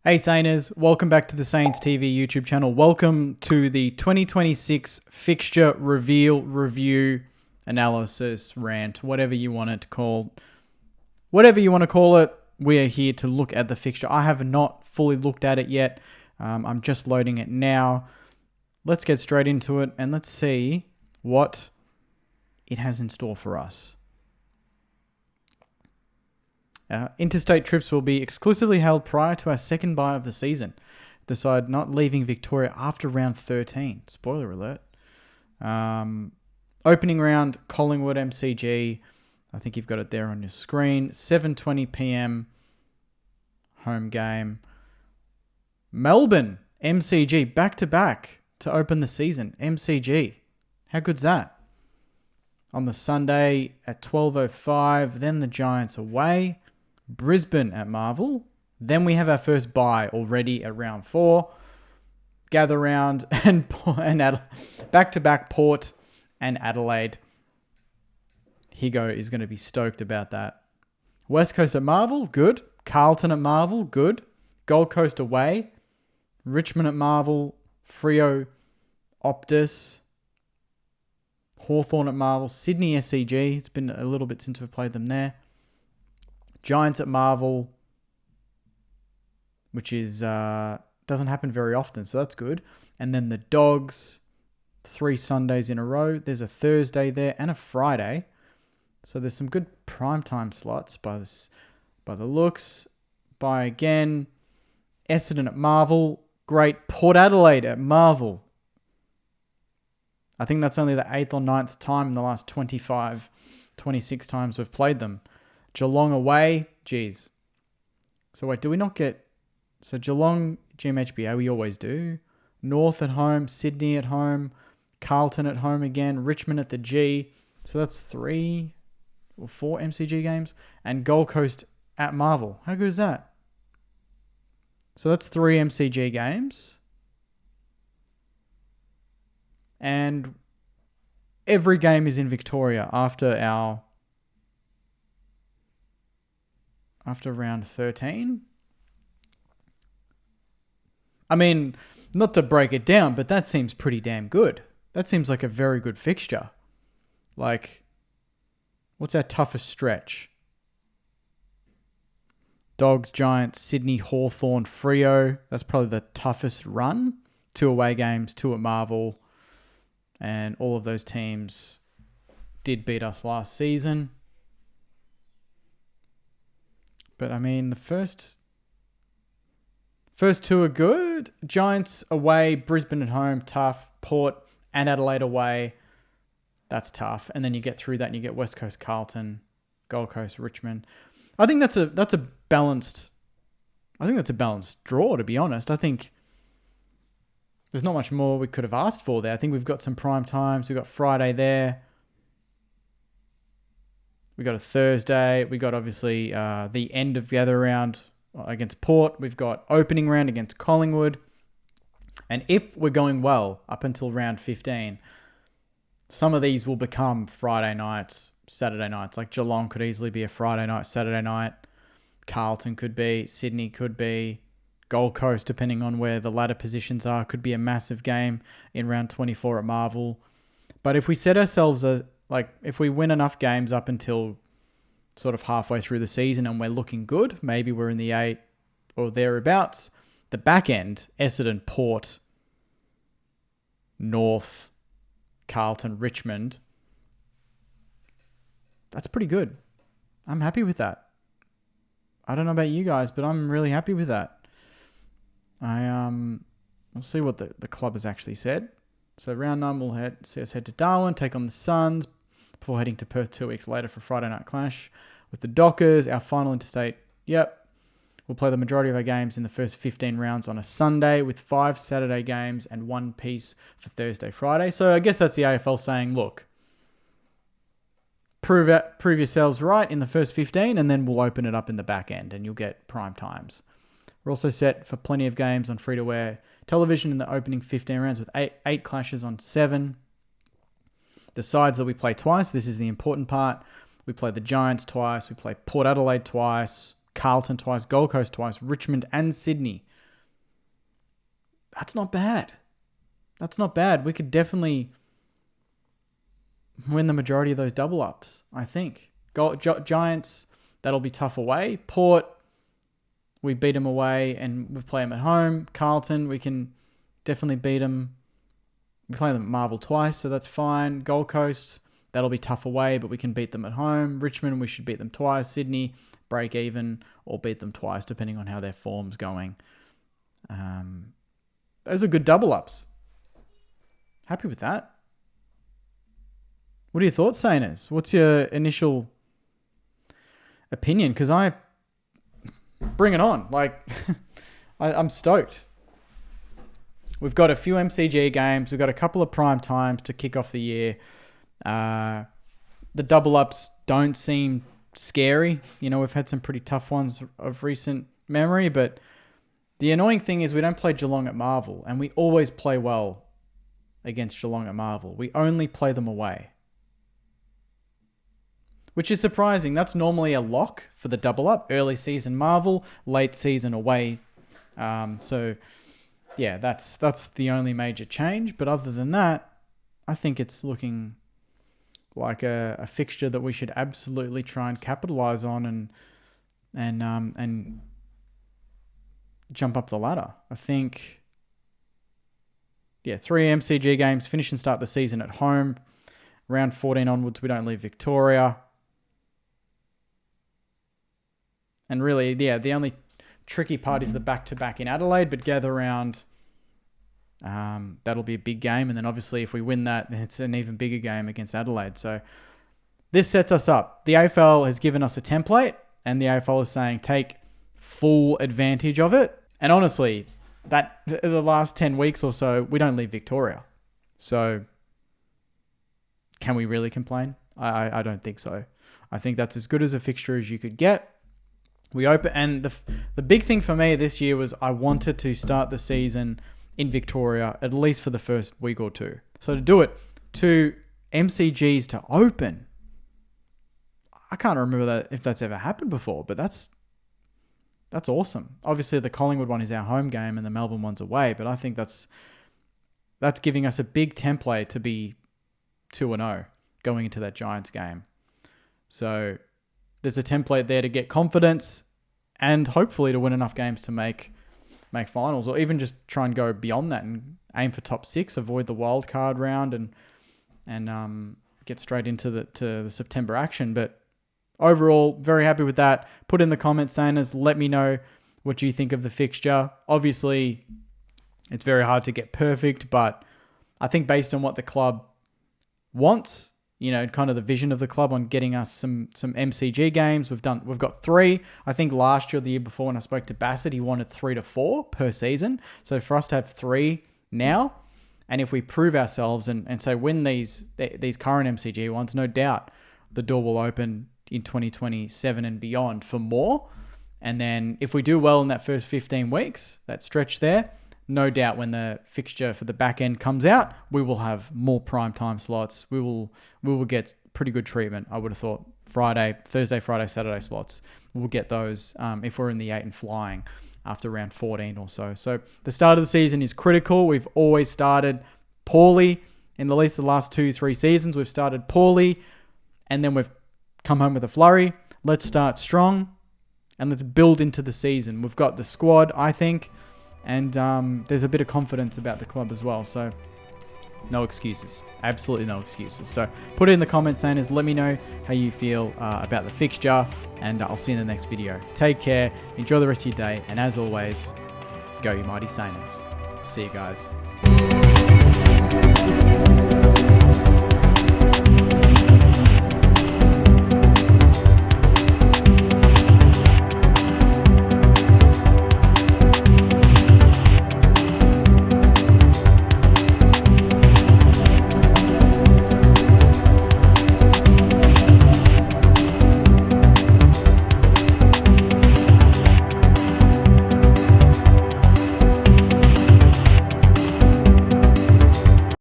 Hey Sainers, welcome back to the Saints TV YouTube channel. Welcome to the 2026 fixture reveal, review, analysis, rant, whatever you want it to call. Whatever you want to call it, we are here to look at the fixture. I have not fully looked at it yet. I'm just loading it now. Let's get straight into it and let's see what it has in store for us. Interstate trips will be exclusively held prior to our second bye of the season. The side not leaving Victoria after round 13. Spoiler alert. Opening round, Collingwood MCG. I think you've got it there on your screen. 7:20 p.m. home game. Melbourne MCG back-to-back to open the season. MCG. How good's that? On the Sunday at 12:05. Then the Giants away. Brisbane at Marvel. Then we have our first bye already at round 4. Gather round and back-to-back Port and Adelaide. Higo is going to be stoked about that. West Coast at Marvel, good. Carlton at Marvel, good. Gold Coast away. Richmond at Marvel. Freo, Optus. Hawthorn at Marvel. Sydney SCG. It's been a little bit since we've played them there. Giants at Marvel, which is doesn't happen very often, so that's good. And then the Dogs, 3 Sundays in a row. There's a Thursday there and a Friday. So there's some good primetime slots by the looks. By again, Essendon at Marvel. Great. Port Adelaide at Marvel. I think that's only the 8th or 9th time in the last 25, 26 times we've played them. Geelong away. Geez. So wait, do we not get... So Geelong, GMHBA, we always do. North at home. Sydney at home. Carlton at home again. Richmond at the G. So that's 3 or 4 MCG games. And Gold Coast at Marvel. How good is that? So that's 3 MCG games. And every game is in Victoria after round 13. I mean, not to break it down, but that seems pretty damn good. That seems like a very good fixture. Like, what's our toughest stretch? Dogs, Giants, Sydney, Hawthorn, Freo. That's probably the toughest run. 2 away games, 2 at Marvel. And all of those teams did beat us last season. But I mean, the first 2 are good. Giants away, Brisbane at home, tough. Port and Adelaide away, that's tough. And then you get through that and you get West Coast, Carlton, Gold Coast, Richmond. I think that's a balanced draw, to be honest. I think there's not much more we could have asked for there. I think we've got some prime times. We've got Friday there. We got a Thursday. We got obviously the end of gather round against Port. We've got opening round against Collingwood. And if we're going well up until round 15, some of these will become Friday nights, Saturday nights. Like Geelong could easily be a Friday night, Saturday night. Carlton could be. Sydney could be. Gold Coast, depending on where the ladder positions are, could be a massive game in round 24 at Marvel. But if we set ourselves as... Like, if we win enough games up until sort of halfway through the season and we're looking good, maybe we're in the 8 or thereabouts, the back end, Essendon, Port, North, Carlton, Richmond, that's pretty good. I'm happy with that. I don't know about you guys, but I'm really happy with that. We'll see what the club has actually said. So round 9, we'll see us head to Darwin, take on the Suns, before heading to Perth 2 weeks later for Friday night clash with the Dockers. Our final interstate, we'll play the majority of our games in the first 15 rounds on a Sunday with 5 Saturday games and 1 piece for Thursday, Friday. So I guess that's the AFL saying, look, prove yourselves right in the first 15 and then we'll open it up in the back end and you'll get prime times. We're also set for plenty of games on free-to-air television in the opening 15 rounds with 8 clashes on 7. The sides that we play twice, this is the important part. We play the Giants twice. We play Port Adelaide twice. Carlton twice, Gold Coast twice, Richmond and Sydney That's not bad. That's not bad. We could definitely win the majority of those double ups, I think. Giants, that'll be tough away. Port, we beat them away and we play them at home. Carlton, we can definitely beat them. We play them at Marvel twice, so that's fine. Gold Coast, that'll be tough away, but we can beat them at home. Richmond, we should beat them twice. Sydney, break even or beat them twice, depending on how their form's going. Those are good double ups. Happy with that. What are your thoughts, Sainers? What's your initial opinion? Because bring it on. Like, I'm stoked. We've got a few MCG games. We've got a couple of prime times to kick off the year. The double ups don't seem scary. You know, we've had some pretty tough ones of recent memory, but the annoying thing is we don't play Geelong at Marvel, and we always play well against Geelong at Marvel. We only play them away, which is surprising. That's normally a lock for the double up. Early season Marvel, late season away. So yeah, that's the only major change. But other than that, I think it's looking like a fixture that we should absolutely try and capitalize on and jump up the ladder. I think, 3 MCG games, finish and start the season at home. Round 14 onwards, we don't leave Victoria. And really, the only tricky part is the back-to-back in Adelaide, but gather round, that'll be a big game. And then obviously if we win that, then it's an even bigger game against Adelaide. So this sets us up. The AFL has given us a template, and the AFL is saying take full advantage of it. And honestly, that the last 10 weeks or so, we don't leave Victoria. So can we really complain? I don't think so. I think that's as good as a fixture as you could get. We open, and the big thing for me this year was I wanted to start the season in Victoria, at least for the first week or two. So to do it, 2 MCGs to open. I can't remember that if that's ever happened before, but that's awesome. Obviously, the Collingwood one is our home game and the Melbourne one's away, but I think that's giving us a big template to be 2-0 going into that Giants game. So there's a template there to get confidence and hopefully to win enough games to make finals, or even just try and go beyond that and aim for top 6, avoid the wild card round and get straight into the September action. But overall, very happy with that. Put in the comments, Sainers. Let me know what you think of the fixture. Obviously, it's very hard to get perfect, but I think based on what the club wants, kind of the vision of the club on getting us some MCG games, we've got 3. I think last year, the year before, when I spoke to Bassett, he wanted 3 to 4 per season. So for us to have 3 now, and if we prove ourselves and say win these current MCG ones, no doubt the door will open in 2027 and beyond for more. And then if we do well in that first 15 weeks, that stretch there, no doubt when the fixture for the back end comes out, we will have more prime time slots. We will get pretty good treatment. I would have thought Thursday, Friday, Saturday slots. We'll get those if we're in the 8 and flying after round 14 or so. So the start of the season is critical. We've always started poorly. In at least the last 2-3 seasons, we've started poorly, and then we've come home with a flurry. Let's start strong and let's build into the season. We've got the squad, I think, and there's a bit of confidence about the club as well. So no excuses. Absolutely no excuses. So put it in the comments, Sainers. Let me know how you feel about the fixture, and I'll see you in the next video. Take care. Enjoy the rest of your day. And as always, go you mighty Sainers. See you guys.